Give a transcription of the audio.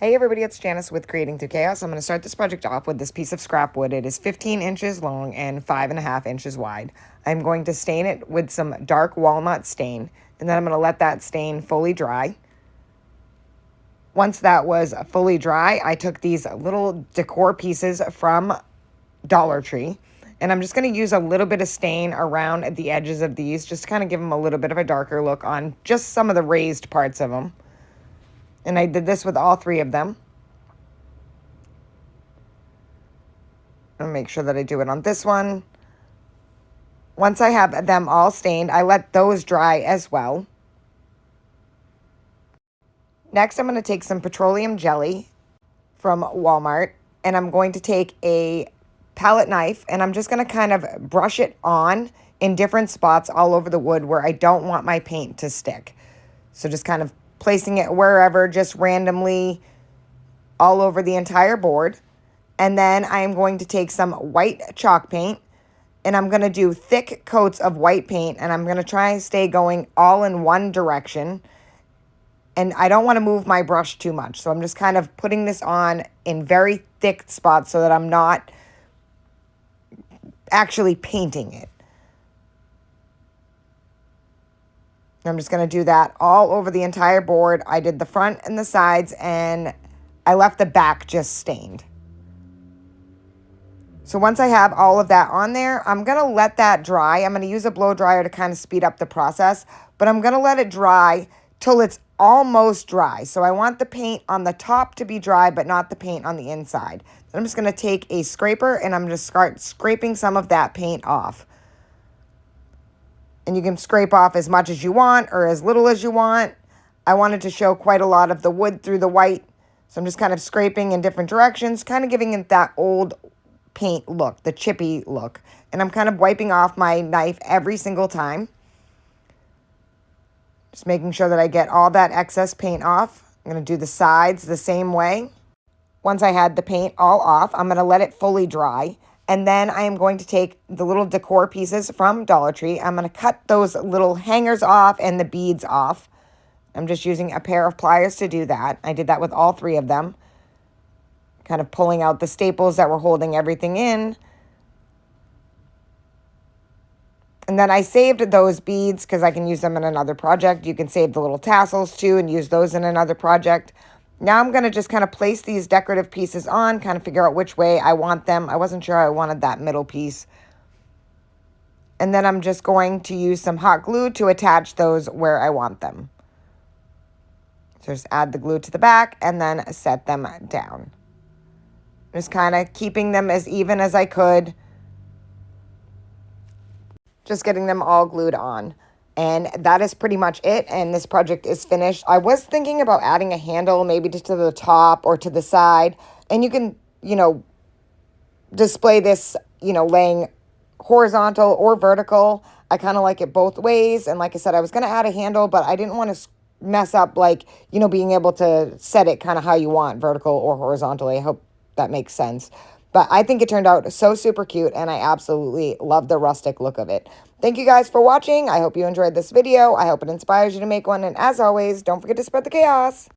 Hey everybody, it's Janice with Creating Through Chaos. I'm going to start this project off with this piece of scrap wood. It is 15 inches long and 5.5 inches wide. I'm going to stain it with some dark walnut stain, and then I'm going to let that stain fully dry. Once that was fully dry, I took these little decor pieces from Dollar Tree, and I'm just going to use a little bit of stain around the edges of these, just to kind of give them a little bit of a darker look on just some of the raised parts of them. And I did this with all three of them. I'll make sure that I do it on this one. Once I have them all stained, I let those dry as well. Next, I'm going to take some petroleum jelly from Walmart, and I'm going to take a palette knife, and I'm just going to kind of brush it on in different spots all over the wood where I don't want my paint to stick. So just kind of placing it wherever, just randomly all over the entire board. And then I am going to take some white chalk paint, and I'm going to do thick coats of white paint, and I'm going to try and stay going all in one direction. And I don't want to move my brush too much, so I'm just kind of putting this on in very thick spots so that I'm not actually painting it. I'm just going to do that all over the entire board. I did the front and the sides, and I left the back just stained. So once I have all of that on there, I'm going to let that dry. I'm going to use a blow dryer to kind of speed up the process, but I'm going to let it dry till it's almost dry. So I want the paint on the top to be dry, but not the paint on the inside. Then I'm just going to take a scraper, and I'm going to start scraping some of that paint off. And you can scrape off as much as you want or as little as you want. I wanted to show quite a lot of the wood through the white, so I'm just kind of scraping in different directions, kind of giving it that old paint look, the chippy look. And I'm kind of wiping off my knife every single time. Just making sure that I get all that excess paint off. I'm going to do the sides the same way. Once I had the paint all off, I'm going to let it fully dry. And then I am going to take the little decor pieces from Dollar Tree. I'm going to cut those little hangers off and the beads off. I'm just using a pair of pliers to do that. I did that with all three of them. Kind of pulling out the staples that were holding everything in. And then I saved those beads because I can use them in another project. You can save the little tassels too and use those in another project. Now I'm going to just kind of place these decorative pieces on, kind of figure out which way I want them. I wasn't sure I wanted that middle piece. And then I'm just going to use some hot glue to attach those where I want them. So just add the glue to the back and then set them down. Just kind of keeping them as even as I could. Just getting them all glued on. And that is pretty much it, and this project is finished. I was thinking about adding a handle maybe just to the top or to the side, and you can, display this, laying horizontal or vertical. I kind of like it both ways, and like I said, I was going to add a handle, but I didn't want to mess up, being able to set it kind of how you want, vertical or horizontally. I hope that makes sense. But I think it turned out so super cute, and I absolutely love the rustic look of it. Thank you guys for watching. I hope you enjoyed this video. I hope it inspires you to make one. And as always, don't forget to spread the chaos.